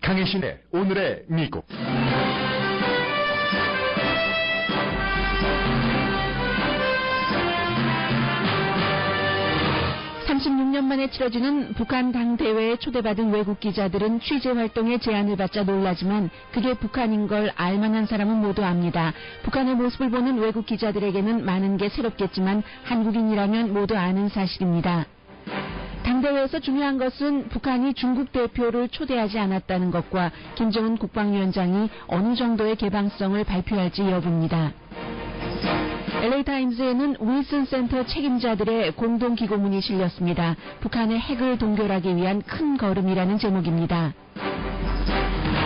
강혜신의 오늘의 미국. 36년 만에 치러지는 북한 당대회에 초대받은 외국 기자들은 취재 활동에 제한을 받자 놀라지만 그게 북한인 걸 알만한 사람은 모두 압니다. 북한의 모습을 보는 외국 기자들에게는 많은 게 새롭겠지만 한국인이라면 모두 아는 사실입니다. 당대회에서 중요한 것은 북한이 중국 대표를 초대하지 않았다는 것과 김정은 국방위원장이 어느 정도의 개방성을 발표할지 여부입니다. LA타임즈에는 윌슨 센터 책임자들의 공동 기고문이 실렸습니다. 북한의 핵을 동결하기 위한 큰 걸음이라는 제목입니다.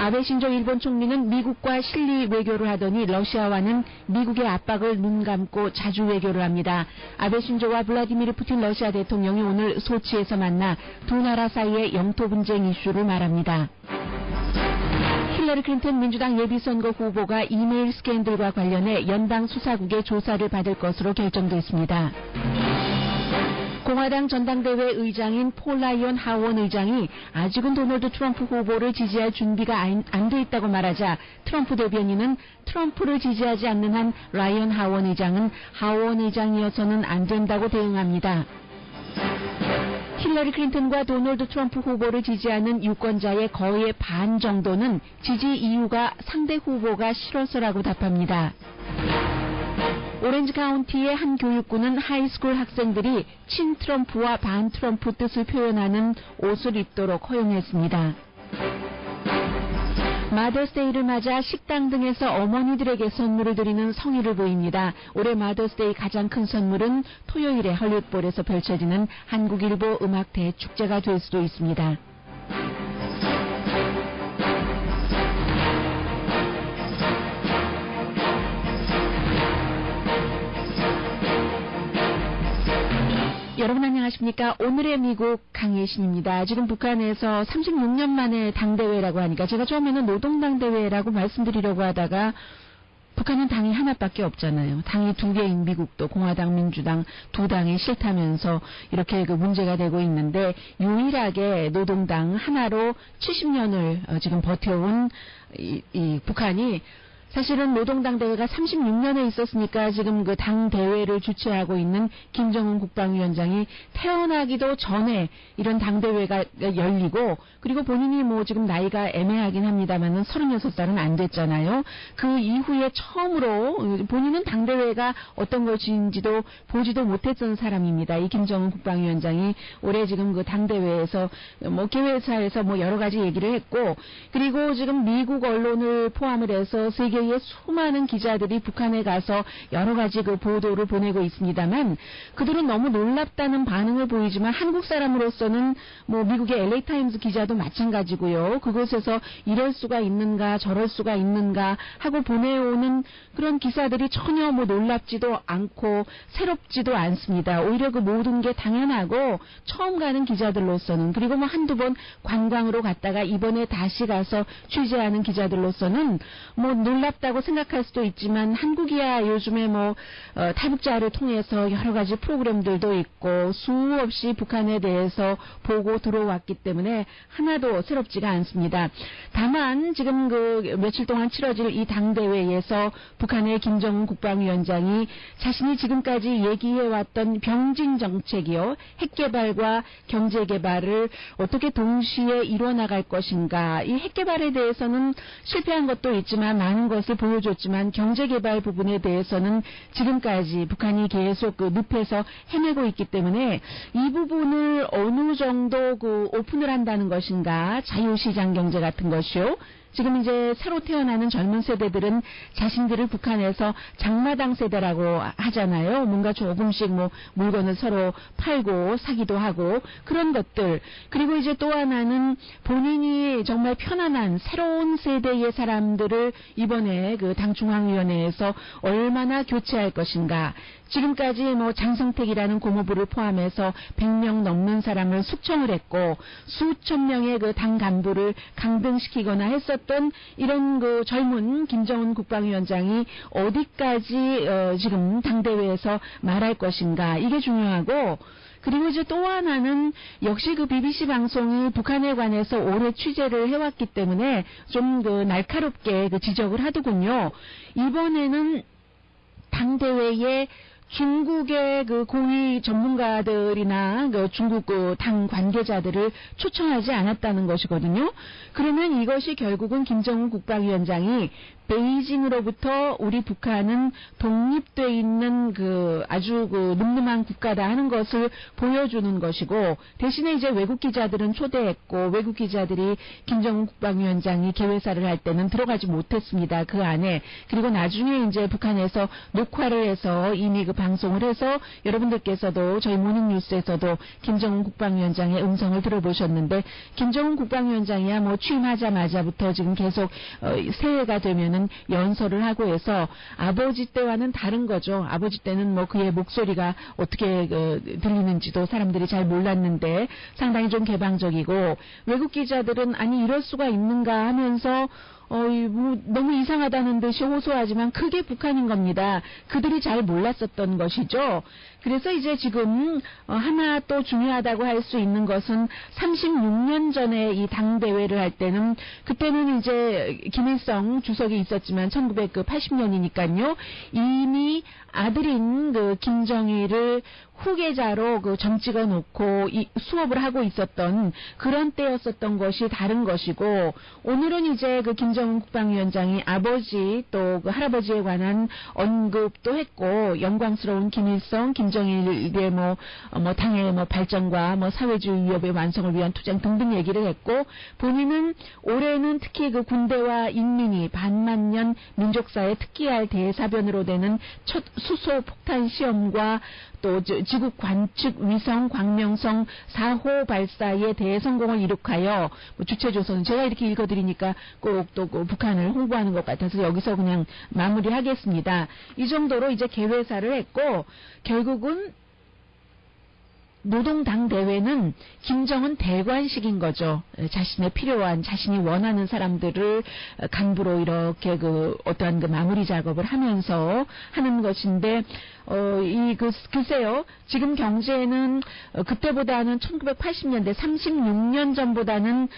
아베 신조 일본 총리는 미국과 실리 외교를 하더니 러시아와는 미국의 압박을 눈 감고 자주 외교를 합니다. 아베 신조와 블라디미르 푸틴 러시아 대통령이 오늘 소치에서 만나 두 나라 사이의 영토 분쟁 이슈를 말합니다. 힐러리 클린턴 민주당 예비선거 후보가 이메일 스캔들과 관련해 연방 수사국의 조사를 받을 것으로 결정됐습니다. 공화당 전당대회 의장인 폴 라이언 하원 의장이 아직은 도널드 트럼프 후보를 지지할 준비가 안 돼 있다고 말하자 트럼프 대변인은 트럼프를 지지하지 않는 한 라이언 하원 의장은 하원 의장이어서는 안 된다고 대응합니다. 힐러리 클린턴과 도널드 트럼프 후보를 지지하는 유권자의 거의 반 정도는 지지 이유가 상대 후보가 싫어서라고 답합니다. 오렌지 카운티의 한 교육군은 하이스쿨 학생들이 친 트럼프와 반 트럼프 뜻을 표현하는 옷을 입도록 허용했습니다. 마더스데이를 맞아 식당 등에서 어머니들에게 선물을 드리는 성의를 보입니다. 올해 마더스데이 가장 큰 선물은 토요일에 헐리우드볼에서 펼쳐지는 한국일보 음악 대축제가 될 수도 있습니다. 여러분 안녕하십니까? 오늘의 미국 강혜신입니다. 지금 북한에서 36년 만에 당대회라고 하니까 제가 처음에는 노동당대회라고 말씀드리려고 하다가 북한은 당이 하나밖에 없잖아요. 당이 두 개인 미국도 공화당, 민주당 두 당이 싫다면서 이렇게 문제가 되고 있는데 유일하게 노동당 하나로 70년을 지금 버텨온 이 북한이 사실은 노동당 대회가 36년에 있었으니까 지금 그 당 대회를 주최하고 있는 김정은 국방위원장이 태어나기도 전에 이런 당 대회가 열리고 그리고 본인이 뭐 지금 나이가 애매하긴 합니다만은 36살은 안 됐잖아요. 그 이후에 처음으로 본인은 당 대회가 어떤 것인지도 보지도 못했던 사람입니다. 이 김정은 국방위원장이 올해 지금 그 당 대회에서 뭐 개회사에서 뭐 여러 가지 얘기를 했고 그리고 지금 미국 언론을 포함을 해서 세계 의 수많은 기자들이 북한에 가서 여러 가지 그 보도를 보내고 있습니다만 그들은 너무 놀랍다는 반응을 보이지만 한국 사람으로서는 뭐 미국의 LA타임즈 기자도 마찬가지고요. 그곳에서 이럴 수가 있는가 저럴 수가 있는가 하고 보내오는 그런 기사들이 전혀 뭐 놀랍지도 않고 새롭지도 않습니다. 오히려 그 모든 게 당연하고 처음 가는 기자들로서는 그리고 뭐 한두 번 관광으로 갔다가 이번에 다시 가서 취재하는 기자들로서는 뭐 놀랍다고 생각할 수도 있지만 한국이야 요즘에 뭐 탈북자를 통해서 여러 가지 프로그램들도 있고 수없이 북한에 대해서 보고 들어왔기 때문에 하나도 새롭지가 않습니다. 다만 지금 그 며칠 동안 치러질 이 당대회에서 북한의 김정은 국방위원장이 자신이 지금까지 얘기해왔던 병진 정책이요. 핵개발과 경제개발을 어떻게 동시에 이뤄나갈 것인가. 이 핵개발에 대해서는 실패한 것도 있지만 많은 것을 보여줬지만 경제개발 부분에 대해서는 지금까지 북한이 계속 그 늪에서 헤매고 있기 때문에 이 부분을 어느 정도 그 오픈을 한다는 것인가. 자유시장 경제 같은 것이요. 지금 이제 새로 태어나는 젊은 세대들은 자신들을 북한에서 장마당 세대라고 하잖아요. 뭔가 조금씩 뭐 물건을 서로 팔고 사기도 하고 그런 것들. 그리고 이제 또 하나는 본인이 정말 편안한 새로운 세대의 사람들을 이번에 그 당 중앙위원회에서 얼마나 교체할 것인가. 지금까지 뭐 장성택이라는 고모부를 포함해서 100명 넘는 사람을 숙청을 했고 수천 명의 그 당 간부를 강등시키거나 했었던 이런 그 젊은 김정은 국방위원장이 어디까지 지금 당대회에서 말할 것인가 이게 중요하고 그리고 이제 또 하나는 역시 그 BBC 방송이 북한에 관해서 오래 취재를 해왔기 때문에 좀 그 날카롭게 그 지적을 하더군요. 이번에는 당대회에 중국의 그 고위 전문가들이나 그 중국 그 당 관계자들을 초청하지 않았다는 것이거든요. 그러면 이것이 결국은 김정은 국방위원장이 베이징으로부터 우리 북한은 독립돼 있는 그 아주 그 늠름한 국가다 하는 것을 보여주는 것이고, 대신에 이제 외국 기자들은 초대했고, 외국 기자들이 김정은 국방위원장이 개회사를 할 때는 들어가지 못했습니다. 그 안에. 그리고 나중에 이제 북한에서 녹화를 해서 이미 그 방송을 해서 여러분들께서도 저희 모닝뉴스에서도 김정은 국방위원장의 음성을 들어보셨는데, 김정은 국방위원장이야 뭐 취임하자마자부터 지금 계속 새해가 되면은 연설을 하고 해서 아버지 때와는 다른 거죠. 아버지 때는 뭐 그의 목소리가 어떻게 들리는지도 사람들이 잘 몰랐는데 상당히 좀 개방적이고, 외국 기자들은 아니 이럴 수가 있는가 하면서 뭐 너무 이상하다는 듯이 호소하지만 그게 북한인 겁니다. 그들이 잘 몰랐었던 것이죠. 그래서 이제 지금 하나 또 중요하다고 할 수 있는 것은 36년 전에 이 당대회를 할 때는, 그때는 이제 김일성 주석이 있었지만 1980년이니까요. 이미 아들인 그 김정일을 후계자로 그 점 찍어 놓고 수업을 하고 있었던 그런 때였었던 것이 다른 것이고, 오늘은 이제 그 김정은 국방위원장이 아버지 또 그 할아버지에 관한 언급도 했고, 영광스러운 김일성, 김정일의 뭐 당의 뭐 발전과 뭐 사회주의 위협의 완성을 위한 투쟁 등등 얘기를 했고, 본인은 올해는 특히 그 군대와 인민이 반만년 민족사에 특기할 대사변으로 되는 첫 수소 폭탄 시험과 또 지구 관측 위성 광명성 4호 발사의 대성공을 이룩하여 주체조선, 제가 이렇게 읽어드리니까 꼭 또 북한을 홍보하는 것 같아서 여기서 그냥 마무리하겠습니다. 이 정도로 이제 개회사를 했고, 결국은 노동당 대회는 김정은 대관식인 거죠. 자신의 필요한, 자신이 원하는 사람들을 간부로 이렇게 그 어떠한 그 마무리 작업을 하면서 하는 것인데, 글쎄요, 지금 경제는 그때보다는 1980년대 36년 전보다는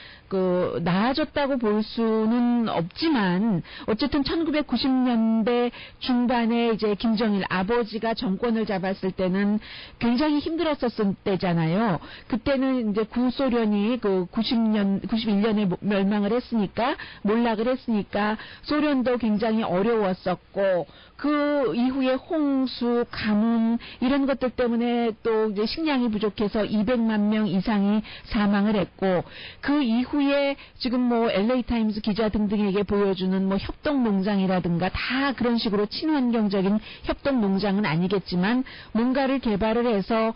나아졌다고 볼 수는 없지만, 어쨌든 1990년대 중반에 이제 김정일 아버지가 정권을 잡았을 때는 굉장히 힘들었었을 때잖아요. 그때는 이제 구소련이 91년에 멸망을 했으니까, 몰락을 했으니까 소련도 굉장히 어려웠었고, 그 이후에 홍수, 가뭄 이런 것들 때문에 또 이제 식량이 부족해서 200만 명 이상이 사망을 했고, 그 이후에 지금 뭐 LA 타임스 기자 등등에게 보여주는 뭐 협동 농장이라든가 다 그런 식으로 친환경적인 협동 농장은 아니겠지만 뭔가를 개발을 해서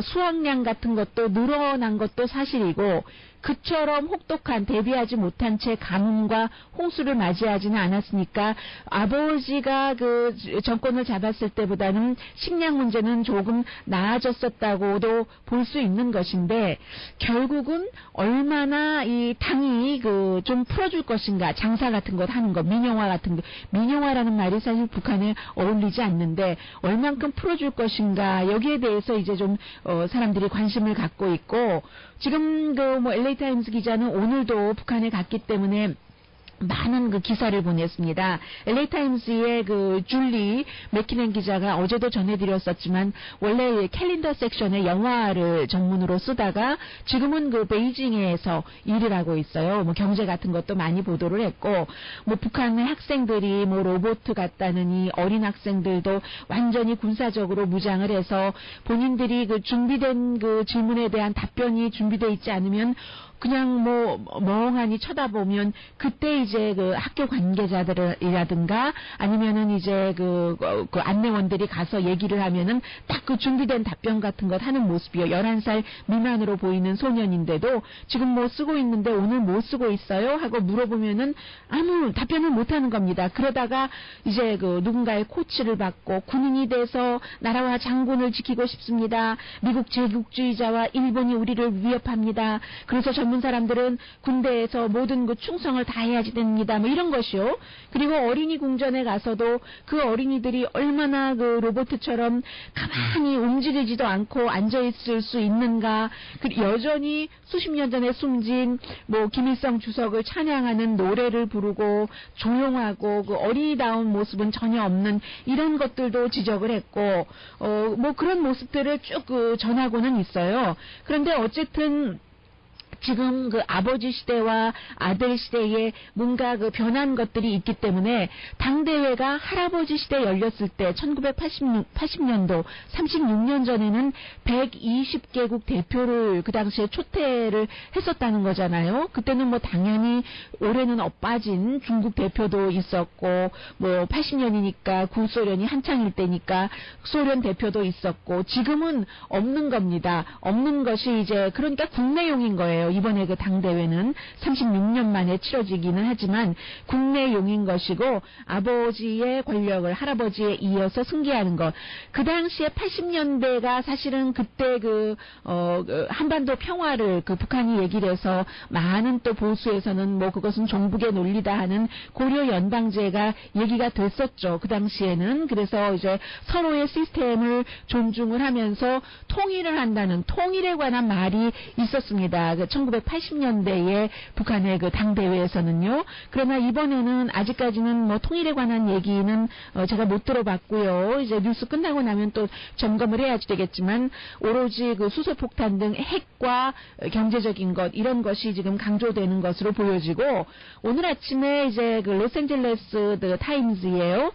수확량 같은 것도 늘어난 것도 사실이고, 그처럼 혹독한 대비하지 못한 채 가뭄과 홍수를 맞이하지는 않았으니까 아버지가 그 정권을 잡았을 때보다는 식량 문제는 조금 나아졌었다고도 볼 수 있는 것인데, 결국은 얼마나 이 당이 좀 풀어줄 것인가, 장사 같은 것 하는 것, 민영화 같은 것, 민영화라는 말이 사실 북한에 어울리지 않는데 얼만큼 풀어줄 것인가, 여기에 대해서 이제 좀 사람들이 관심을 갖고 있고, 지금 뭐 LA 타임스 기자는 오늘도 북한에 갔기 때문에 많은 그 기사를 보냈습니다. LA 타임스의 그 줄리 맥키넨 기자가 어제도 전해드렸었지만, 원래 캘린더 섹션에 영화를 전문으로 쓰다가 지금은 그 베이징에서 일을 하고 있어요. 뭐 경제 같은 것도 많이 보도를 했고, 뭐 북한의 학생들이 뭐 로봇 같다느니 어린 학생들도 완전히 군사적으로 무장을 해서 본인들이 그 준비된 그 질문에 대한 답변이 준비되어 있지 않으면 그냥 뭐 멍하니 쳐다보면, 그때 이제 그 학교 관계자들이라든가 아니면은 이제 그 안내원들이 가서 얘기를 하면은 딱 그 준비된 답변 같은 것 하는 모습이요. 11살 미만으로 보이는 소년인데도 지금 뭐 쓰고 있는데 오늘 뭐 쓰고 있어요? 하고 물어보면은 아무 답변을 못 하는 겁니다. 그러다가 이제 그 누군가의 코치를 받고 군인이 돼서 나라와 장군을 지키고 싶습니다. 미국 제국주의자와 일본이 우리를 위협합니다. 그래서 저는 젊은 사람들은 군대에서 모든 그 충성을 다해야지 됩니다. 뭐 이런 것이요. 그리고 어린이 궁전에 가서도 그 어린이들이 얼마나 그 로봇처럼 가만히 움직이지도 않고 앉아있을 수 있는가. 여전히 수십 년 전에 숨진 뭐 김일성 주석을 찬양하는 노래를 부르고 조용하고 그 어린이다운 모습은 전혀 없는 이런 것들도 지적을 했고, 뭐 그런 모습들을 쭉 그 전하고는 있어요. 그런데 어쨌든 지금 그 아버지 시대와 아들 시대에 뭔가 그 변한 것들이 있기 때문에 당대회가 할아버지 시대 열렸을 때 1980년도 36년 전에는 120개국 대표를 그 당시에 초대를 했었다는 거잖아요. 그때는 뭐 당연히 올해는 엇빠진 중국 대표도 있었고, 뭐 80년이니까 구소련이 한창일 때니까 소련 대표도 있었고, 지금은 없는 겁니다. 없는 것이 이제 그러니까 국내용인 거예요. 이번에 그 당대회는 36년 만에 치러지기는 하지만 국내용인 것이고, 아버지의 권력을 할아버지에 이어서 승계하는 것. 그 당시에 80년대가 사실은 그때 한반도 평화를 북한이 얘기를 해서 많은 또 보수에서는 뭐 그것은 종북의 논리다 하는 고려 연방제가 얘기가 됐었죠. 그 당시에는. 그래서 이제 서로의 시스템을 존중을 하면서 통일을 한다는 통일에 관한 말이 있었습니다. 1980년대에 북한의 그 당대회에서는요. 그러나 이번에는 아직까지는 뭐 통일에 관한 얘기는 제가 못 들어봤고요. 이제 뉴스 끝나고 나면 또 점검을 해야지 되겠지만, 오로지 그 수소폭탄 등 핵과 경제적인 것, 이런 것이 지금 강조되는 것으로 보여지고, 오늘 아침에 이제 그 로스앤젤레스 타임즈예요.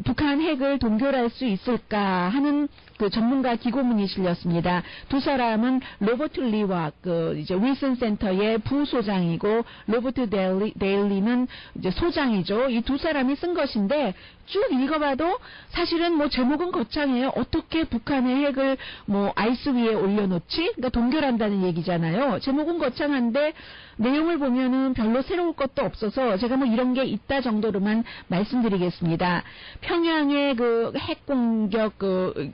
북한 핵을 동결할 수 있을까 하는 그 전문가 기고문이 실렸습니다. 두 사람은 로버트 리와 이제 윌슨 센터의 부소장이고, 로버트 데일리는 이제 소장이죠. 이 두 사람이 쓴 것인데, 쭉 읽어봐도 사실은 뭐 제목은 거창해요. 어떻게 북한의 핵을 뭐 아이스 위에 올려놓지? 그러니까 동결한다는 얘기잖아요. 제목은 거창한데 내용을 보면은 별로 새로울 것도 없어서 제가 뭐 이런 게 있다 정도로만 말씀드리겠습니다. 평양의 그 핵 공격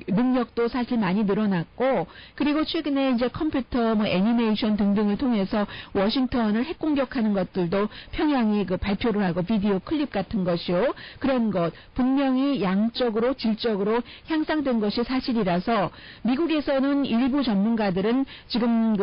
능력도 사실 많이 늘어났고, 그리고 최근에 이제 컴퓨터, 뭐 애니메이션 등등을 통해서 워싱턴을 핵 공격하는 것들도 평양이 발표를 하고, 비디오 클립 같은 것이요. 그런 것. 분명히 양적으로 질적으로 향상된 것이 사실이라서, 미국에서는 일부 전문가들은 지금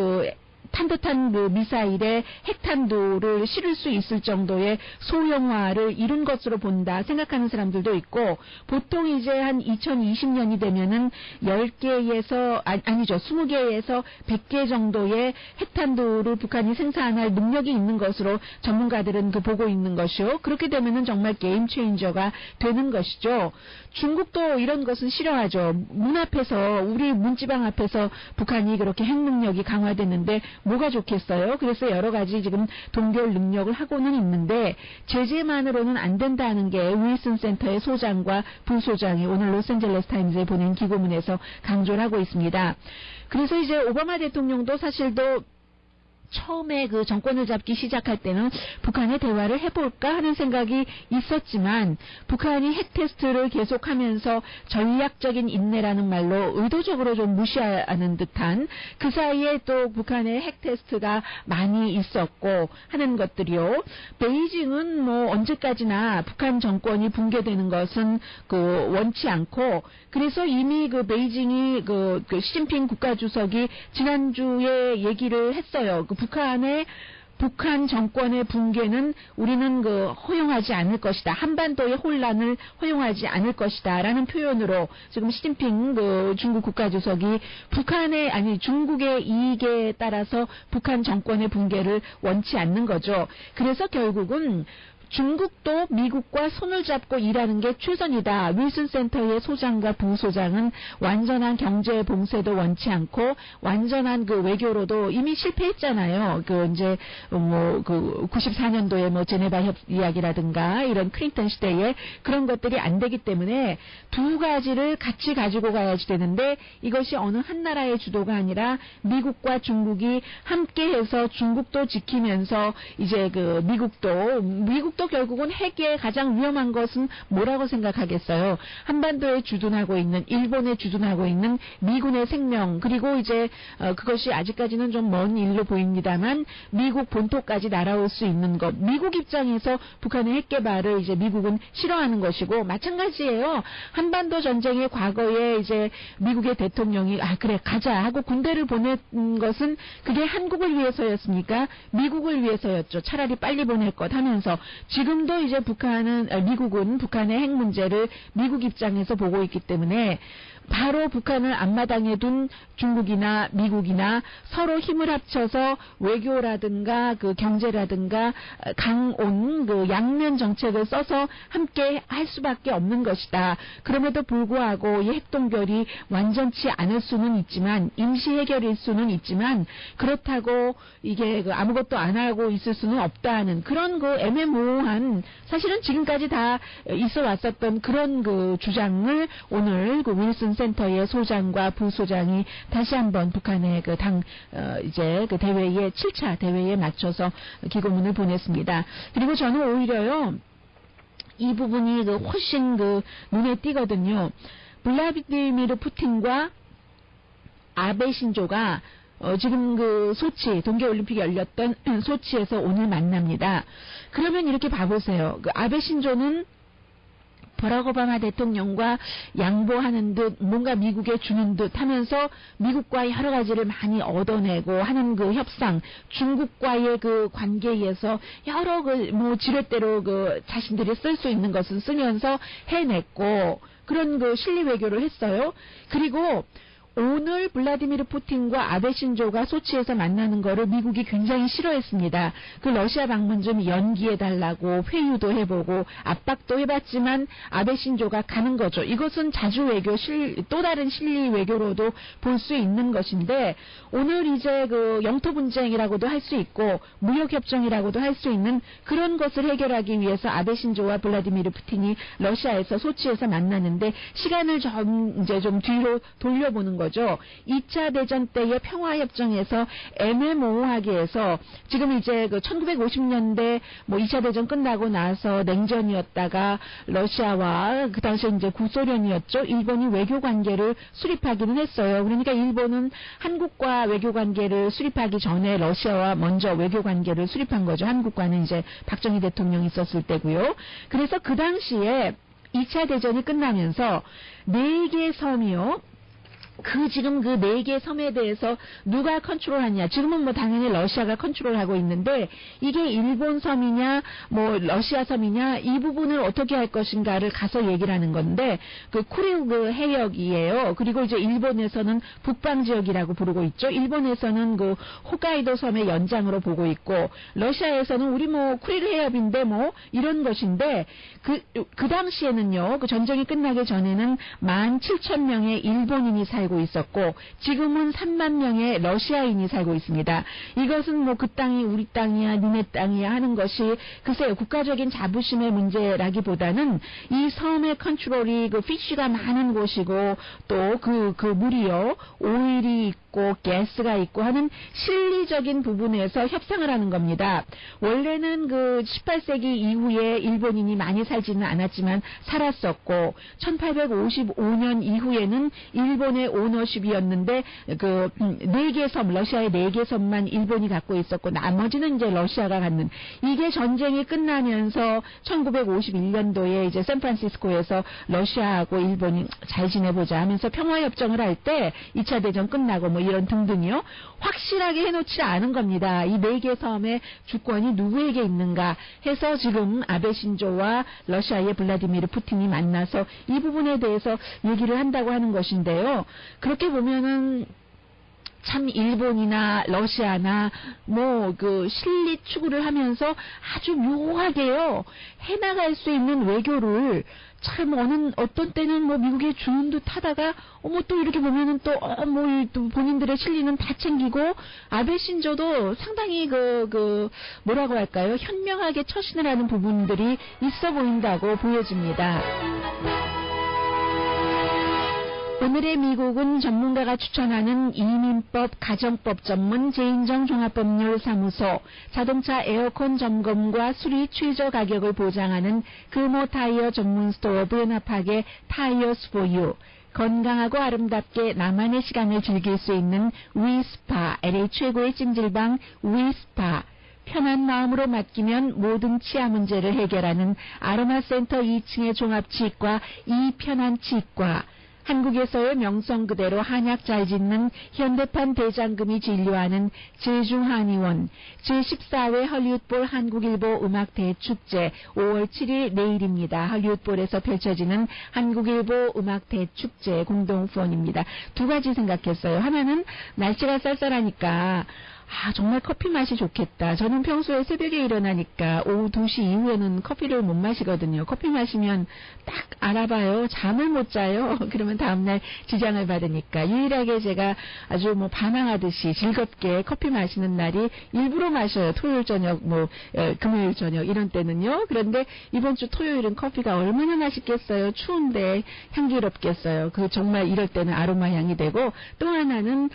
탄도탄 미사일에 핵탄두를 실을 수 있을 정도의 소형화를 이룬 것으로 본다 생각하는 사람들도 있고, 보통 이제 한 2020년이 되면은 10개에서 아니죠 20개에서 100개 정도의 핵탄두를 북한이 생산할 능력이 있는 것으로 전문가들은 보고 있는 것이요. 그렇게 되면은 정말 게임 체인저가 되는 것이죠. 중국도 이런 것은 싫어하죠. 문 앞에서, 우리 문지방 앞에서 북한이 그렇게 핵 능력이 강화됐는데 뭐가 좋겠어요? 그래서 여러 가지 지금 동결 능력을 하고는 있는데, 제재만으로는 안 된다는 게 윌슨 센터의 소장과 부소장이 오늘 로스앤젤레스 타임즈에 보낸 기고문에서 강조를 하고 있습니다. 그래서 이제 오바마 대통령도 사실도 처음에 그 정권을 잡기 시작할 때는 북한의 대화를 해볼까 하는 생각이 있었지만, 북한이 핵 테스트를 계속하면서 전략적인 인내라는 말로 의도적으로 좀 무시하는 듯한, 그 사이에 또 북한의 핵 테스트가 많이 있었고 하는 것들이요. 베이징은 뭐 언제까지나 북한 정권이 붕괴되는 것은 원치 않고, 그래서 이미 베이징이 시진핑 국가주석이 지난주에 얘기를 했어요. 북한 정권의 붕괴는 우리는 허용하지 않을 것이다. 한반도의 혼란을 허용하지 않을 것이다. 라는 표현으로 지금 시진핑 중국 국가주석이 중국의 이익에 따라서 북한 정권의 붕괴를 원치 않는 거죠. 그래서 결국은 중국도 미국과 손을 잡고 일하는 게 최선이다. 윌슨 센터의 소장과 부소장은 완전한 경제 봉쇄도 원치 않고 완전한 외교로도 이미 실패했잖아요. 이제 뭐 그 94년도에 뭐 제네바 협 이야기라든가 이런 클린턴 시대에 그런 것들이 안 되기 때문에 두 가지를 같이 가지고 가야지 되는데 이것이 어느 한 나라의 주도가 아니라 미국과 중국이 함께해서 중국도 지키면서 이제 그 미국도 결국은 핵의 가장 위험한 것은 뭐라고 생각하겠어요? 한반도에 주둔하고 있는 일본에 주둔하고 있는 미군의 생명 그리고 이제 그것이 아직까지는 좀 먼 일로 보입니다만 미국 본토까지 날아올 수 있는 것. 미국 입장에서 북한의 핵 개발을 이제 미국은 싫어하는 것이고 마찬가지예요. 한반도 전쟁의 과거에 이제 미국의 대통령이 그래 가자 하고 군대를 보낸 것은 그게 한국을 위해서였습니까? 미국을 위해서였죠. 차라리 빨리 보낼 것 하면서 지금도 이제 미국은 북한의 핵 문제를 미국 입장에서 보고 있기 때문에 바로 북한을 앞마당에 둔 중국이나 미국이나 서로 힘을 합쳐서 외교라든가 그 경제라든가 강온 그 양면 정책을 써서 함께 할 수밖에 없는 것이다. 그럼에도 불구하고 이 핵동결이 완전치 않을 수는 있지만 임시 해결일 수는 있지만 그렇다고 이게 그 아무것도 안 하고 있을 수는 없다는 그런 그 애매모호한 사실은 지금까지 다 있어 왔었던 그런 그 주장을 오늘 그 윌슨 센터의 소장과 부소장이 다시 한번 북한의 그 이제 그 대회에 7차 대회에 맞춰서 기고문을 보냈습니다. 그리고 저는 오히려요 이 부분이 그 훨씬 그 눈에 띄거든요. 블라디미르 푸틴과 아베 신조가 지금 그 소치 동계올림픽이 열렸던 소치에서 오늘 만납니다. 그러면 이렇게 봐보세요. 그 아베 신조는 버락 오바마 대통령과 양보하는 듯 뭔가 미국에 주는 듯 하면서 미국과 여러 가지를 많이 얻어내고 하는 그 협상, 중국과의 그 관계에서 여러 그 뭐 지렛대로 그 자신들이 쓸 수 있는 것은 쓰면서 해냈고 그런 그 실리 외교를 했어요. 그리고 오늘 블라디미르 푸틴과 아베 신조가 소치에서 만나는 거를 미국이 굉장히 싫어했습니다. 그 러시아 방문 좀 연기해달라고 회유도 해보고 압박도 해봤지만 아베 신조가 가는 거죠. 이것은 자주 외교 또 다른 실리 외교로도 볼 수 있는 것인데 오늘 이제 그 영토 분쟁이라고도 할 수 있고 무역 협정이라고도 할 수 있는 그런 것을 해결하기 위해서 아베 신조와 블라디미르 푸틴이 러시아에서 소치에서 만나는데 시간을 좀 뒤로 돌려보는 거죠. 2차 대전 때의 평화협정에서 애매모호하게 해서 지금 이제 그 1950년대 뭐 2차 대전 끝나고 나서 냉전이었다가 러시아와 그 당시에 이제 구소련이었죠. 일본이 외교 관계를 수립하기는 했어요. 그러니까 일본은 한국과 외교 관계를 수립하기 전에 러시아와 먼저 외교 관계를 수립한 거죠. 한국과는 이제 박정희 대통령이 있었을 때고요. 그래서 그 당시에 2차 대전이 끝나면서 4개의 섬이요. 지금 그 4개 섬에 대해서 누가 컨트롤하냐. 지금은 뭐 당연히 러시아가 컨트롤하고 있는데 이게 일본 섬이냐 뭐 러시아 섬이냐 이 부분을 어떻게 할 것인가를 가서 얘기를 하는 건데 그 쿠리그 해역이에요. 그리고 이제 일본에서는 북방 지역이라고 부르고 있죠. 일본에서는 그 홋카이도 섬의 연장으로 보고 있고 러시아에서는 우리 뭐 쿠리그 해협인데 뭐 이런 것인데 그 당시에는요. 그 전쟁이 끝나기 전에는 17,000명의 일본인이 살고 있었고 지금은 3만 명의 러시아인이 살고 있습니다. 이것은 뭐 그 땅이 우리 땅이야 니네 땅이야 하는 것이 글쎄요 국가적인 자부심의 문제라기보다는 이 섬의 컨트롤이 그 피쉬가 많은 곳이고 또 그 물이요 오일이 있고 가스가 있고 하는 실리적인 부분에서 협상을 하는 겁니다. 원래는 그 18세기 이후에 일본인이 많이 살지는 않았지만 살았었고 1855년 이후에는 일본의 오너십이었는데 그 4개 섬 러시아의 4개 섬만 일본이 갖고 있었고 나머지는 이제 러시아가 갖는 이게 전쟁이 끝나면서 1951년도에 이제 샌프란시스코에서 러시아하고 일본이 잘 지내보자 하면서 평화협정을 할 때 2차 대전 끝나고 뭐 이런 등등이요. 확실하게 해놓지 않은 겁니다. 이 4개 섬의 주권이 누구에게 있는가 해서 지금 아베 신조와 러시아의 블라디미르 푸틴이 만나서 이 부분에 대해서 얘기를 한다고 하는 것인데요. 그렇게 보면은 참 일본이나 러시아나 뭐 그 실리 추구를 하면서 아주 묘하게요 해나갈 수 있는 외교를 참 어떤 때는 뭐 미국에 주는 듯 하다가 또 이렇게 보면은 또 또 본인들의 실리는 다 챙기고 아베 신조도 상당히 뭐라고 할까요 현명하게 처신을 하는 부분들이 있어 보인다고 보여집니다. 오늘의 미국은 전문가가 추천하는 이민법, 가정법 전문 제인정 종합법률사무소, 자동차 에어컨 점검과 수리 최저 가격을 보장하는 금호 타이어 전문 스토어 브레나팍의 타이어스 포유, 건강하고 아름답게 나만의 시간을 즐길 수 있는 위스파, LA 최고의 찜질방 위스파, 편한 마음으로 맡기면 모든 치아 문제를 해결하는 아로마센터 2층의 종합치과 이편한 치과, 한국에서의 명성 그대로 한약 잘 짓는 현대판 대장금이 진료하는 제주한의원, 제14회 헐리우드볼 한국일보 음악대축제 5월 7일 내일입니다. 헐리우드볼에서 펼쳐지는 한국일보 음악대축제 공동후원입니다. 두 가지 생각했어요. 하나는 날씨가 쌀쌀하니까 정말 커피 맛이 좋겠다. 저는 평소에 새벽에 일어나니까 오후 2시 이후에는 커피를 못 마시거든요. 커피 마시면 딱 알아봐요. 잠을 못 자요. 그러면 다음날 지장을 받으니까 유일하게 제가 아주 반항하듯이 즐겁게 커피 마시는 날이 일부러 마셔요. 토요일 저녁, 금요일 저녁 이런 때는요. 그런데 이번 주 토요일은 커피가 얼마나 맛있겠어요. 추운데 향기롭겠어요. 정말 이럴 때는 아로마 향이 되고 또 하나는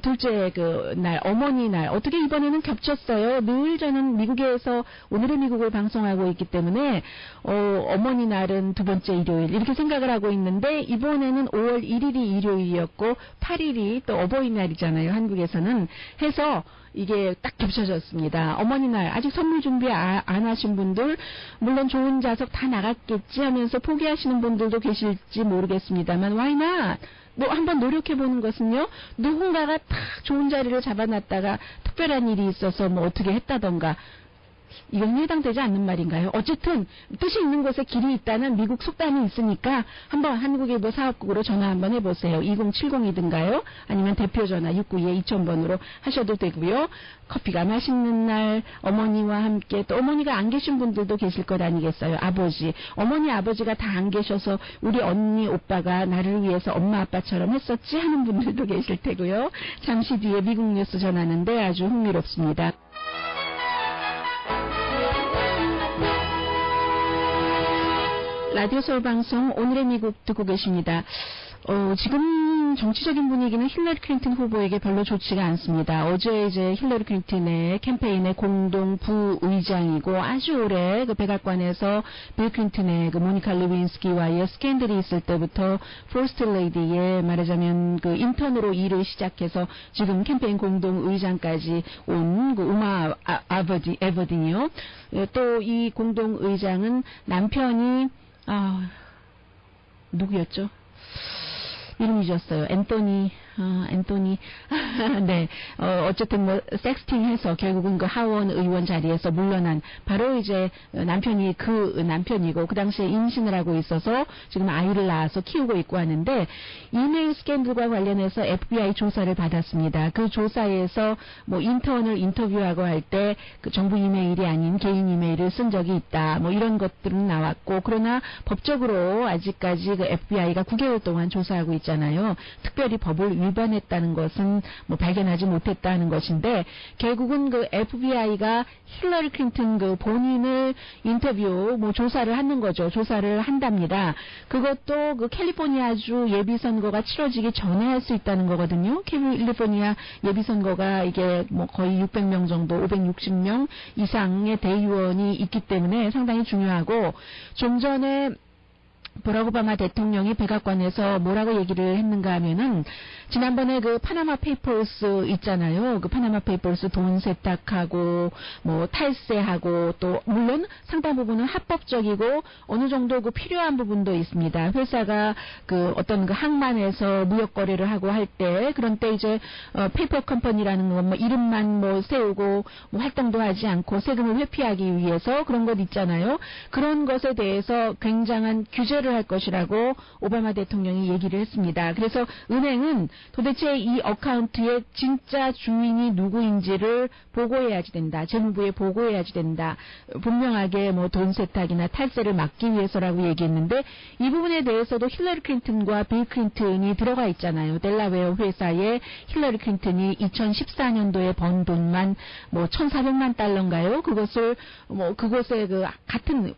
둘째 날 어머니 날 어떻게 이번에는 겹쳤어요. 늘 저는 미국에서 오늘의 미국을 방송하고 있기 때문에 어머니 날은 두 번째 일요일 이렇게 생각을 하고 있는데 이번에는 5월 1일이 일요일이었고 8일이 또 어버이날이잖아요. 한국에서는 해서 이게 딱 겹쳐졌습니다. 어머니날 아직 선물 준비 안 하신 분들 물론 좋은 좌석 다 나갔겠지 하면서 포기하시는 분들도 계실지 모르겠습니다만 why not? 한번 노력해보는 것은요, 누군가가 딱 좋은 자리를 잡아놨다가 특별한 일이 있어서 어떻게 했다던가, 이건 해당되지 않는 말인가요? 어쨌든 뜻이 있는 곳에 길이 있다는 미국 속담이 있으니까 한번 한국일보 사업국으로 전화 한번 해보세요. 2070이든가요? 아니면 대표전화 692-2000번으로 하셔도 되고요. 커피가 맛있는 날 어머니와 함께 또 어머니가 안 계신 분들도 계실 것 아니겠어요? 아버지, 어머니 아버지가 다 안 계셔서 우리 언니 오빠가 나를 위해서 엄마 아빠처럼 했었지 하는 분들도 계실 테고요. 잠시 뒤에 미국 뉴스 전하는데 아주 흥미롭습니다. 라디오 서울 방송 오늘의 미국 듣고 계십니다. 지금 정치적인 분위기는 힐러리 클린턴 후보에게 별로 좋지가 않습니다. 어제 이제 힐러리 클린턴의 캠페인의 공동 부의장이고 아주 오래 백악관에서 빌 클린턴의 모니카 리윈스키와의 스캔들이 있을 때부터 퍼스트 레이디의 말하자면 인턴으로 일을 시작해서 지금 캠페인 공동 의장까지 온 우마 에버딘이요. 또 이 공동 의장은 남편이 누구였죠? 이름 잊었어요. 앤토니. 네. 어쨌든 섹스팅해서 결국은 하원 의원 자리에서 물러난 바로 이제 남편이 남편이고 그 당시에 임신을 하고 있어서 지금 아이를 낳아서 키우고 있고 하는데 이메일 스캔들과 관련해서 FBI 조사를 받았습니다. 그 조사에서 인턴을 인터뷰하고 할 때 정부 이메일이 아닌 개인 이메일을 쓴 적이 있다. 이런 것들은 나왔고 그러나 법적으로 아직까지 FBI가 9개월 동안 조사하고 있잖아요. 특별히 법을 위반했다는 것은 발견하지 못했다는 것인데 결국은 FBI가 힐러리 클린턴 본인을 인터뷰 조사를 하는 거죠. 조사를 한답니다. 그것도 캘리포니아주 예비선거가 치러지기 전에 할 수 있다는 거거든요. 캘리포니아 예비선거가 이게 거의 600명 정도 560명 이상의 대의원이 있기 때문에 상당히 중요하고 좀 전에 버락 오바마 대통령이 백악관에서 뭐라고 얘기를 했는가 하면은 지난번에 파나마 페이퍼스 있잖아요. 파나마 페이퍼스 돈 세탁하고 탈세하고 또 물론 상당 부분은 합법적이고 어느 정도 필요한 부분도 있습니다. 회사가 어떤 항만에서 무역 거래를 하고 할 때 그런 때 이제 페이퍼 컴퍼니라는 건 이름만 세우고 활동도 하지 않고 세금을 회피하기 위해서 그런 것 있잖아요. 그런 것에 대해서 굉장한 규제를 할 것이라고 오바마 대통령이 얘기를 했습니다. 그래서 은행은 도대체 이 어카운트의 진짜 주인이 누구인지를 보고해야지 된다. 재무부에 보고해야지 된다. 분명하게 뭐 돈 세탁이나 탈세를 막기 위해서라고 얘기했는데 이 부분에 대해서도 힐러리 클린턴과 빌 클린턴이 들어가 있잖아요. 델라웨어 회사에 힐러리 클린턴이 2014년도에 번 돈만 뭐 1,400만 달러인가요? 그것을 뭐 그곳에 그 같은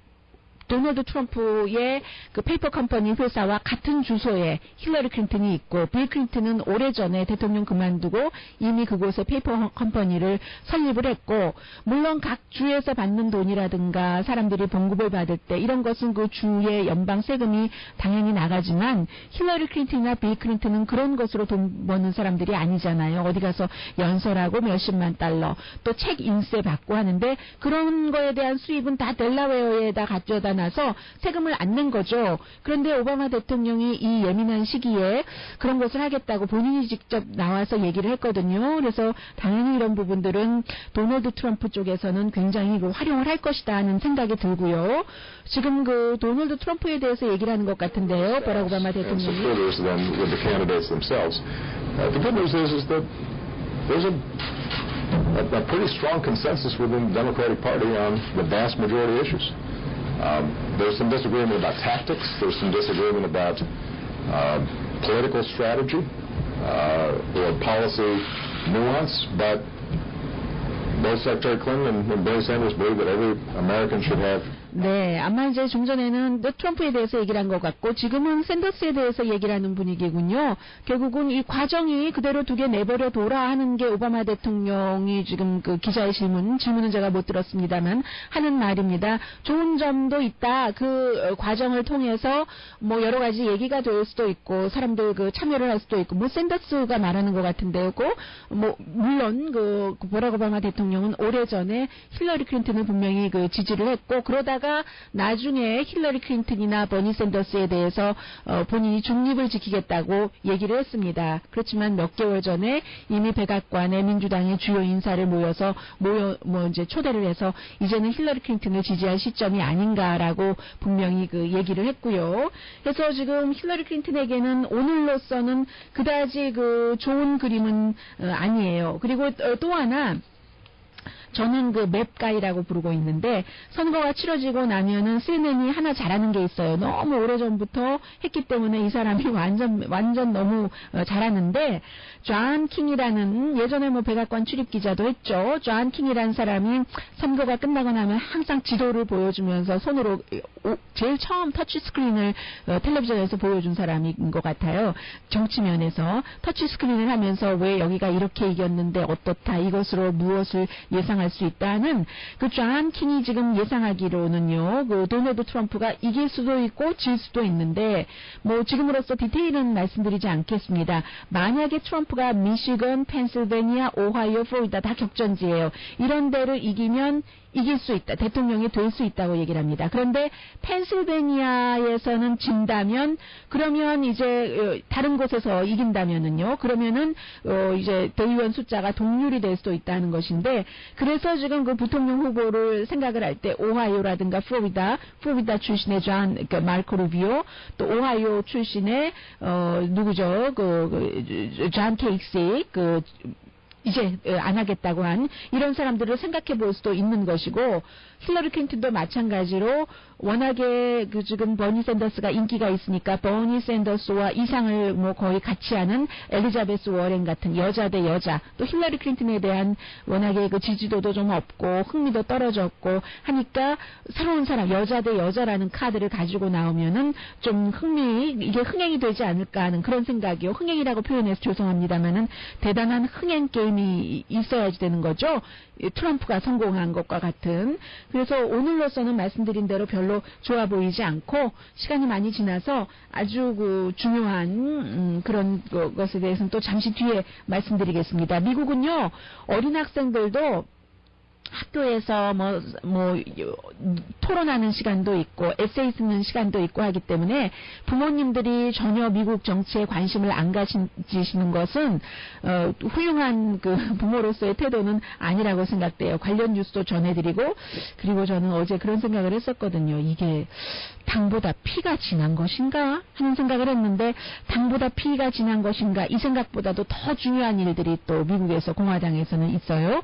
도널드 트럼프의 그 페이퍼 컴퍼니 회사와 같은 주소에 힐러리 클린턴이 있고 빌 클린턴은 오래전에 대통령 그만두고 이미 그곳에 페이퍼 컴퍼니를 설립을 했고 물론 각 주에서 받는 돈이라든가 사람들이 봉급을 받을 때 이런 것은 그 주의 연방 세금이 당연히 나가지만 힐러리 클린턴이나 빌 클린턴은 그런 것으로 돈 버는 사람들이 아니잖아요. 어디 가서 연설하고 몇십만 달러 또 책 인세 받고 하는데 그런 거에 대한 수입은 다 델라웨어에다 가져다 나서 세금을 안 낸 거죠. 그런데 오바마 대통령이 이 예민한 시기에 그런 것을 하겠다고 본인이 직접 나와서 얘기를 했거든요. 그래서 당연히 이런 부분들은 도널드 트럼프 쪽에서는 굉장히 활용을 할 것이다 하는 생각이 들고요. 지금 그 도널드 트럼프에 대해서 얘기를 하는 것 같은데요. 버락 오바마 대통령이. A pretty strong consensus within the Democratic Party on the vast majority issues. There's some disagreement about tactics. There's some disagreement about political strategy or policy nuance. But both Secretary Clinton and Bernie Sanders believe that every American should have. 네, 아마 이제 종전에는 트럼프에 대해서 얘기를 한 것 같고 지금은 샌더스에 대해서 얘기를 하는 분위기군요. 결국은 이 과정이 그대로 두개 내버려 둬라 하는 게 오바마 대통령이 지금 그 기자의 질문은 제가 못 들었습니다만 하는 말입니다. 좋은 점도 있다. 그 과정을 통해서 뭐 여러 가지 얘기가 될 수도 있고 사람들 그 참여를 할 수도 있고 뭐 샌더스가 말하는 것 같은데요. 뭐 물론 그 버락 오바마 대통령은 오래전에 힐러리 클린턴을 분명히 그 지지를 했고 그러다가 나중에 힐러리 클린턴이나 버니 샌더스에 대해서 본인이 중립을 지키겠다고 얘기를 했습니다. 그렇지만 몇 개월 전에 이미 백악관에 민주당의 주요 인사를 모여서 이제 초대를 해서 이제는 힐러리 클린턴을 지지할 시점이 아닌가라고 분명히 그 얘기를 했고요. 그래서 지금 힐러리 클린턴에게는 오늘로서는 그다지 그 좋은 그림은 아니에요. 그리고 또 하나 저는 그 맵가이라고 부르고 있는데 선거가 치러지고 나면은 CNN이 하나 잘하는 게 있어요. 너무 오래전부터 했기 때문에 이 사람이 완전 너무 잘하는데 존 킹이라는 예전에 뭐 백악관 출입 기자도 했죠. 존 킹이라는 사람이 선거가 끝나고 나면 항상 지도를 보여주면서 손으로 제일 처음 터치 스크린을 텔레비전에서 보여준 사람인 것 같아요. 정치면에서 터치 스크린을 하면서 왜 여기가 이렇게 이겼는데 어떻다 이것으로 무엇을 예상할 수 있다는 그 존 킹이 지금 예상하기로는요. 그 도널드 트럼프가 이길 수도 있고 질 수도 있는데 뭐 지금으로서 디테일은 말씀드리지 않겠습니다. 만약에 트럼프가 미시건, 펜실베니아, 오하이오, 플로리다 다 격전지예요. 이런 데를 이기면 이길 수 있다. 대통령이 될 수 있다고 얘기를 합니다. 그런데 펜실베니아에서는 진다면 그러면 이제 다른 곳에서 이긴다면은요. 그러면은 이제 대의원 숫자가 동률이 될 수도 있다는 것인데 그래서 지금 그 부통령 후보를 생각을 할 때 오하이오라든가 플로리다 출신의 마르코 루비오 또 오하이오 출신의 누구죠? 존 케이식 이제 안 하겠다고 한 이런 사람들을 생각해 볼 수도 있는 것이고 힐러리 클린턴도 마찬가지로 워낙에 그 지금 버니 샌더스가 인기가 있으니까 버니 샌더스와 이상을 뭐 거의 같이 하는 엘리자베스 워렌 같은 여자 대 여자 또 힐러리 클린턴에 대한 워낙에 그 지지도도 좀 없고 흥미도 떨어졌고 하니까 새로운 사람 여자 대 여자라는 카드를 가지고 나오면은 좀 이게 흥행이 되지 않을까 하는 그런 생각이요. 흥행이라고 표현해서 죄송합니다만은 대단한 흥행 게임이 있어야지 되는 거죠. 트럼프가 성공한 것과 같은. 그래서 오늘로서는 말씀드린 대로 별로 좋아 보이지 않고 시간이 많이 지나서 아주 그 중요한 그런 것에 대해서는 또 잠시 뒤에 말씀드리겠습니다. 미국은요 어린 학생들도 학교에서 토론하는 시간도 있고 에세이 쓰는 시간도 있고 하기 때문에 부모님들이 전혀 미국 정치에 관심을 안 가지시는 것은 훌륭한 그 부모로서의 태도는 아니라고 생각돼요. 관련 뉴스도 전해드리고, 그리고 저는 어제 그런 생각을 했었거든요. 이게 당보다 피가 진한 것인가 하는 생각을 했는데, 당보다 피가 진한 것인가, 이 생각보다도 더 중요한 일들이 또 미국에서 공화당에서는 있어요.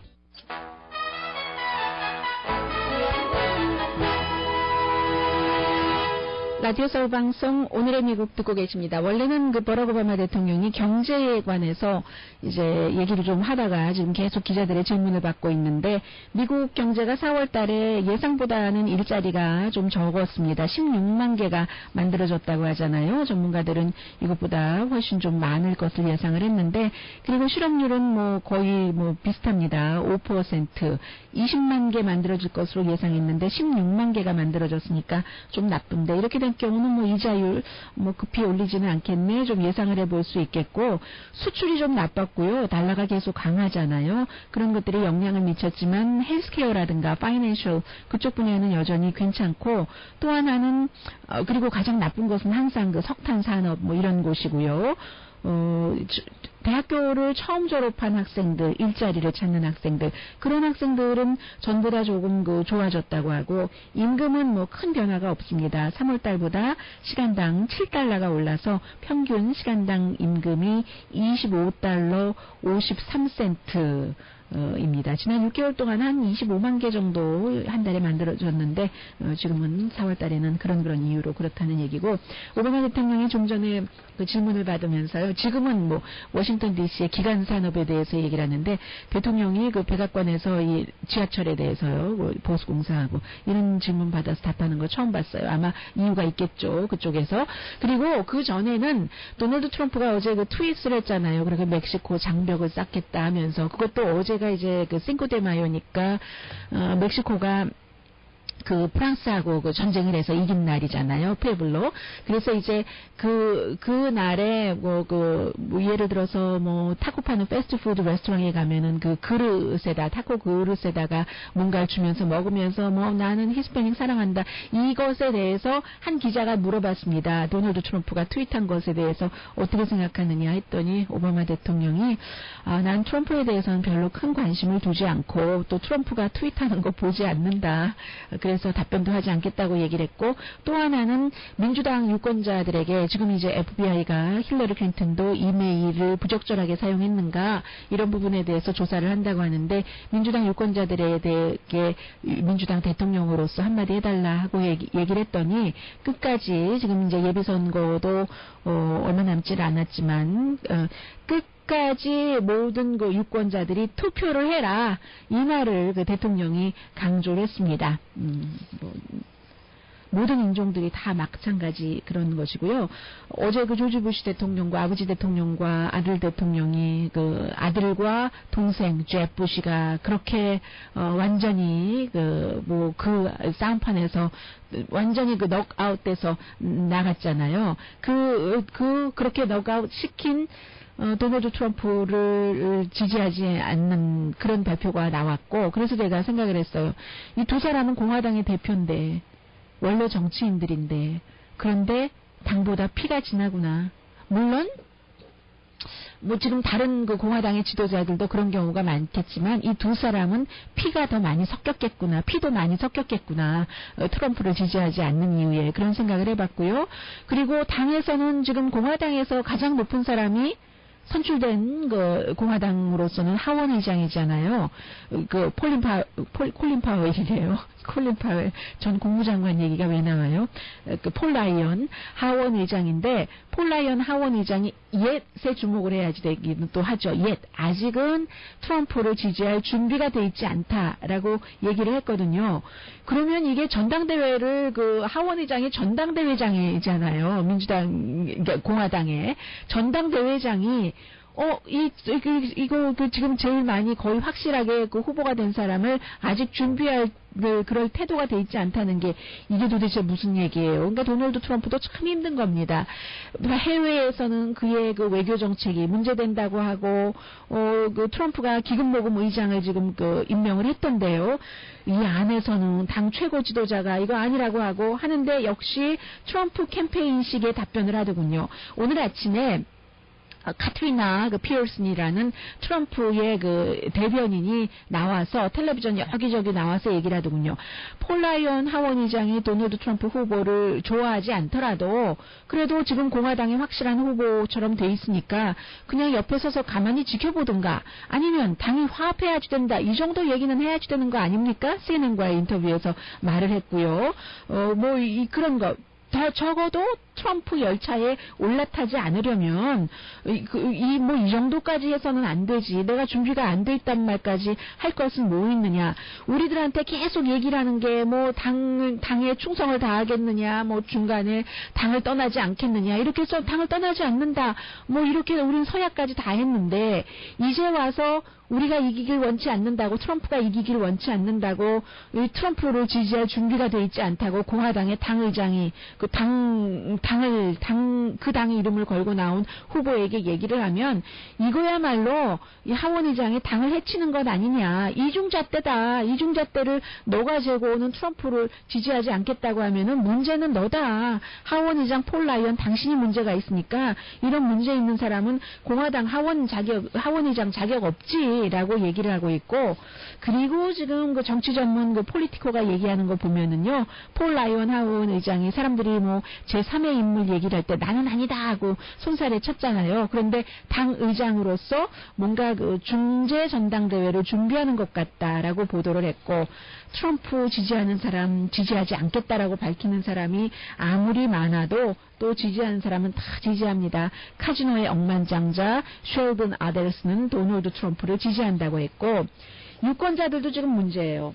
라디오 서울 방송 오늘의 미국 듣고 계십니다. 원래는 그 버락 오바마 대통령이 경제에 관해서 이제 얘기를 좀 하다가 지금 계속 기자들의 질문을 받고 있는데, 미국 경제가 4월 달에 예상보다는 일자리가 좀 적었습니다. 16만 개가 만들어졌다고 하잖아요. 전문가들은 이것보다 훨씬 좀 많을 것을 예상을 했는데, 그리고 실업률은 거의 비슷합니다. 5%. 20만 개 만들어질 것으로 예상했는데 16만 개가 만들어졌으니까 좀 나쁜데, 이렇게 된 경우는 이자율 급히 올리지는 않겠네, 좀 예상을 해볼 수 있겠고, 수출이 좀 나빴고요. 달러가 계속 강하잖아요. 그런 것들이 영향을 미쳤지만 헬스케어라든가 파이낸셜 그쪽 분야는 여전히 괜찮고, 또 하나는 그리고 가장 나쁜 것은 항상 그 석탄 산업 이런 곳이고요. 대학교를 처음 졸업한 학생들, 일자리를 찾는 학생들, 그런 학생들은 전보다 조금 좋아졌다고 하고, 임금은 큰 변화가 없습니다. 3월 달보다 시간당 $7가 올라서 평균 시간당 임금이 $25 53센트 입니다. 지난 6개월 동안 한 25만 개 정도 한 달에 만들어졌는데, 지금은 4월 달에는 그런 이유로 그렇다는 얘기고, 오바마 대통령이 좀 전에 그 질문을 받으면서요, 지금은 워싱턴 DC의 기간 산업에 대해서 얘기를 하는데, 대통령이 그 백악관에서 이 지하철에 대해서요, 보수공사하고 이런 질문 받아서 답하는 거 처음 봤어요. 아마 이유가 있겠죠, 그쪽에서. 그리고 그 전에는 도널드 트럼프가 어제 그 트윗을 했잖아요. 그리고 멕시코 장벽을 쌓겠다 하면서, 그것도 어제가 이제 그 싱코데마요니까 멕시코가 그 프랑스하고 그 전쟁을 해서 이긴 날이잖아요. 푸에블로. 그래서 이제 그 날에 예를 들어서 타코 파는 패스트푸드 레스토랑에 가면은 그 그릇에다, 타코 그릇에다가 뭔가를 주면서 먹으면서 나는 히스패닉 사랑한다, 이것에 대해서 한 기자가 물어봤습니다. 도널드 트럼프가 트윗한 것에 대해서 어떻게 생각하느냐 했더니, 오바마 대통령이 난 트럼프에 대해서는 별로 큰 관심을 두지 않고, 또 트럼프가 트윗하는 거 보지 않는다, 그래서 답변도 하지 않겠다고 얘기를 했고, 또 하나는 민주당 유권자들에게 지금 이제 FBI가 힐러리 클린턴도 이메일을 부적절하게 사용했는가, 이런 부분에 대해서 조사를 한다고 하는데, 민주당 유권자들에게 민주당 대통령으로서 한마디 해달라 하고 얘기를 했더니, 끝까지 지금 이제 예비선거도 얼마 남지 않았지만 끝까지 모든 그 유권자들이 투표를 해라, 이 말을 그 대통령이 강조를 했습니다. 모든 인종들이 다 마찬가지 그런 것이고요. 어제 그 조지 부시 대통령과 아버지 대통령과 아들 대통령이 그 아들과 동생 잽 부시가 그렇게 완전히 그 싸움판에서 완전히 그 넉아웃돼서 나갔잖아요. 그렇게 넉아웃 시킨 도널드 트럼프를 지지하지 않는 그런 발표가 나왔고, 그래서 제가 생각을 했어요. 이 두 사람은 공화당의 대표인데, 원로 정치인들인데, 그런데 당보다 피가 진하구나. 물론 지금 다른 그 공화당의 지도자들도 그런 경우가 많겠지만, 이 두 사람은 피가 더 많이 섞였겠구나, 피도 많이 섞였겠구나, 트럼프를 지지하지 않는 이유에 그런 생각을 해봤고요. 그리고 당에서는 지금 공화당에서 가장 높은 사람이 선출된 그 공화당으로서는 하원 의장이잖아요. 그 콜린 파웰이래요. 콜린 파웰 전 국무장관 얘기가 왜 나와요? 그 폴 라이언 하원 의장인데, 폴 라이언 하원 의장이 옛에 주목을 해야지 되기는 또 하죠. 아직은 트럼프를 지지할 준비가 돼 있지 않다라고 얘기를 했거든요. 그러면 이게 전당대회를 그 하원 의장이 전당대회장이잖아요. 공화당의 전당대회장이 이거 지금 제일 많이 거의 확실하게 그 후보가 된 사람을 아직 준비할 그럴 태도가 돼 있지 않다는 게 이게 도대체 무슨 얘기예요? 그러니까 도널드 트럼프도 참 힘든 겁니다. 해외에서는 그의 그 외교 정책이 문제된다고 하고 그 트럼프가 기금모금 의장을 지금 그 임명을 했던데요. 이 안에서는 당 최고 지도자가 이거 아니라고 하고 하는데 역시 트럼프 캠페인식의 답변을 하더군요. 오늘 아침에 카트리나 피어슨이라는 트럼프의 그 대변인이 나와서 텔레비전 여기저기 나와서 얘기를 하더군요. 폴 라이언 하원의장이 도널드 트럼프 후보를 좋아하지 않더라도 그래도 지금 공화당이 확실한 후보처럼 돼 있으니까 그냥 옆에 서서 가만히 지켜보든가 아니면 당이 화합해야지 된다. 이 정도 얘기는 해야지 되는 거 아닙니까? CNN과의 인터뷰에서 말을 했고요. 그런 거. 더 적어도 트럼프 열차에 올라타지 않으려면 이 정도까지 해서는 안 되지. 내가 준비가 안 돼 있단 말까지 할 것은 뭐 있느냐. 우리들한테 계속 얘기를 하는 게 당에 충성을 다하겠느냐, 중간에 당을 떠나지 않겠느냐. 이렇게 해서 당을 떠나지 않는다. 이렇게 우린 서약까지 다 했는데 이제 와서 우리가 이기길 원치 않는다고 트럼프가 이기길 원치 않는다고 트럼프를 지지할 준비가 돼 있지 않다고 공화당의 당의장이 그 당의 이름을 걸고 나온 후보에게 얘기를 하면 이거야말로 이 하원의장이 당을 해치는 것 아니냐. 이중잣대다. 이중잣대를 너가 재고 오는 트럼프를 지지하지 않겠다고 하면은 문제는 너다. 하원의장 폴 라이언 당신이 문제가 있으니까 이런 문제 있는 사람은 공화당 하원의장 자격 없지. 라고 얘기를 하고 있고, 그리고 지금 그 정치 전문 폴리티코가 얘기하는 거 보면은요, 폴 라이언 하원 의장이 사람들이 제3의 인물 얘기를 할 때 나는 아니다 하고 손살에 쳤잖아요. 그런데 당 의장으로서 뭔가 그 중재 전당대회를 준비하는 것 같다라고 보도를 했고, 트럼프 지지하는 사람, 지지하지 않겠다라고 밝히는 사람이 아무리 많아도 또 지지하는 사람은 다 지지합니다. 카지노의 억만장자 쉘든 아델스는 도널드 트럼프를 지지한다고 했고, 유권자들도 지금 문제예요.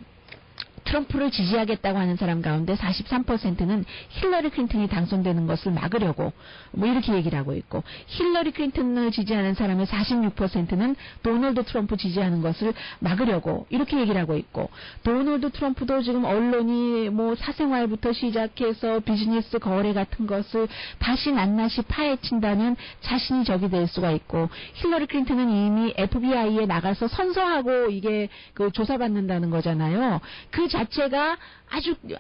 트럼프를 지지하겠다고 하는 사람 가운데 43%는 힐러리 클린턴이 당선되는 것을 막으려고 이렇게 얘기를 하고 있고, 힐러리 클린턴을 지지하는 사람의 46%는 도널드 트럼프 지지하는 것을 막으려고 이렇게 얘기를 하고 있고, 도널드 트럼프도 지금 언론이 사생활부터 시작해서 비즈니스 거래 같은 것을 다시 낱낱이 파헤친다면 자신이 적이 될 수가 있고, 힐러리 클린턴은 이미 FBI에 나가서 선서하고 이게 그 조사받는다는 거잖아요. 그 자체가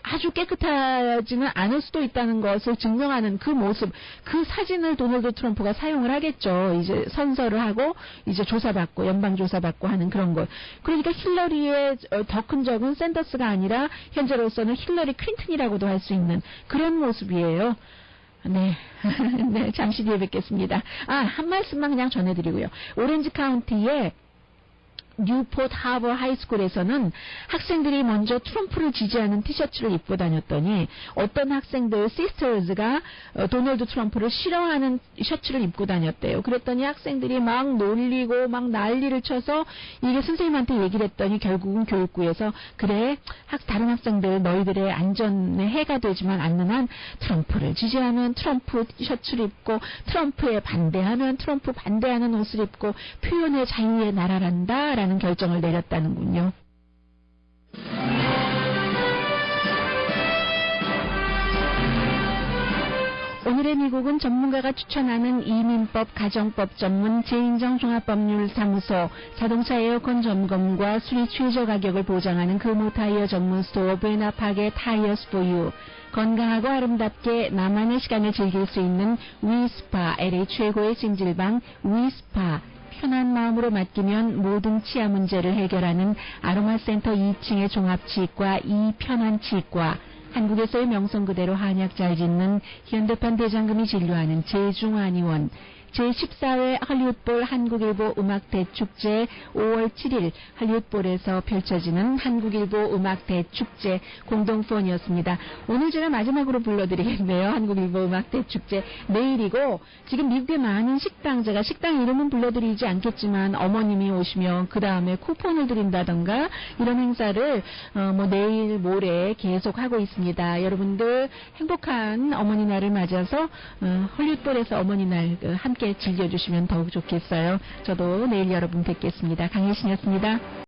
아주 깨끗하지는 않을 수도 있다는 것을 증명하는 그 모습, 그 사진을 도널드 트럼프가 사용을 하겠죠. 이제 선서를 하고 이제 조사받고 연방 조사받고 하는 그런 것. 그러니까 힐러리의 더 큰 적은 샌더스가 아니라 현재로서는 힐러리 클린턴이라고도 할 수 있는 그런 모습이에요. 네. 네, 잠시 뒤에 뵙겠습니다. 한 말씀만 그냥 전해드리고요. 오렌지 카운티에 뉴포트 하버 하이스쿨에서는 학생들이 먼저 트럼프를 지지하는 티셔츠를 입고 다녔더니 어떤 학생들 시스터즈가 도널드 트럼프를 싫어하는 셔츠를 입고 다녔대요. 그랬더니 학생들이 막 놀리고 막 난리를 쳐서 이게 선생님한테 얘기를 했더니 결국은 교육부에서 그래, 다른 학생들 너희들의 안전에 해가 되지만 않는 한 트럼프를 지지하면 트럼프 셔츠를 입고 트럼프에 반대하면 트럼프 반대하는 옷을 입고 표현의 자유의 나라란다 라는 결정을 내렸다는군요. 오늘의 미국은 전문가가 추천하는 이민법, 가정법 전문 재인정 종합법률사무소, 자동차 에어컨 점검과 수리 최저 가격을 보장하는 금호 타이어 전문 스토어 베나팍의 타이어스 포유, 건강하고 아름답게 나만의 시간을 즐길 수 있는 위스파, LA 최고의 찜질방 위스파, 편한 마음으로 맡기면 모든 치아 문제를 해결하는 아로마센터 2층의 종합치과 이편한치과, 한국에서의 명성 그대로 한약 잘 짓는 현대판 대장금이 진료하는 제중한의원, 제14회 할리우드볼 한국일보 음악대축제 5월 7일 할리우드볼에서 펼쳐지는 한국일보 음악대축제 공동폰이었습니다. 오늘 제가 마지막으로 불러드리겠네요. 한국일보 음악대축제 내일이고, 지금 미국의 많은 식당, 제가 식당 이름은 불러드리지 않겠지만 어머님이 오시면 그 다음에 쿠폰을 드린다던가 이런 행사를 내일 모레 계속 하고 있습니다. 여러분들 행복한 어머니 날을 맞아서 할리우드볼에서 어머니 날 함께 함께 즐겨주시면 더욱 좋겠어요. 저도 내일 여러분 뵙겠습니다. 강혜신이었습니다.